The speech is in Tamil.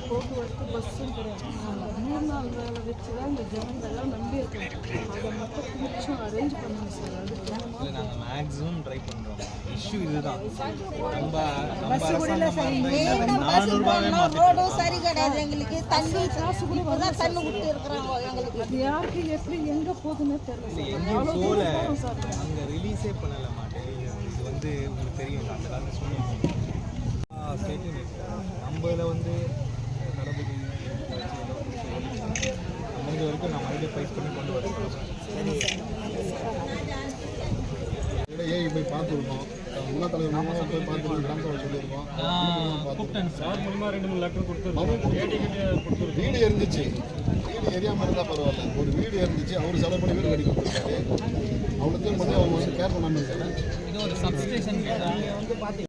போக்குவரத்து பஸ்ஸும் கிடையாது. 3-4 வேலை வச்சு தான் இந்த ஜனங்கள்லாம் நம்பி இருக்காங்க. அதை மட்டும் கொஞ்சம் அரேஞ்ச் பண்ணுங்க சார். அதுக்கு நாங்கள் மேக்ஸிமம் ட்ரை பண்ணுறோம். இஷ்யூ இதுதான். நம்ம ரோடும் சரி கிடையாது. எங்களுக்கு தண்ணி காசு கூட தான் தண்ணி விட்டு இருக்கிறாங்க. எங்களுக்கு அது யாருக்கு எப்படி எங்கே போகுதுன்னு தெரியல. எங்கேயும் போகல, அங்கே ரிலீஸே பண்ணல மாட்டேன். இது வந்து உங்களுக்கு தெரியும் அந்த காலத்தில் சொல்லுவோம் ஸ்டேட்டிங் நம்மள வந்து தளபதி முடிஞ்ச வரைக்கும் நான் மறுபடியும் ஃபைட் பண்ணி கொண்டு வரேன். ஏஐ போய் பார்த்துருக்கோம். முன்னாள் தலைவர் நம்ம போய் பார்த்துருக்கோம். கிராம சபை சொல்லியிருக்கோம். கூப்பிட்டேன் சார். மூலமாக 2-3 லெட்டர் கொடுத்துருக்கோம். வீடு இருந்துச்சு. வீடு எரியாமல் இருந்தால் பரவாயில்ல. ஒரு வீடு இருந்துச்சு. அவர் செலவு பண்ணி வீடு கட்டி கொடுத்துருக்காரு. அவனுக்கு வந்து அவங்க வந்து கேர் பண்ணாமல் இருக்காரு. இது ஒரு சப்ஸ்டேஷன் வந்து பார்த்தீங்கன்னா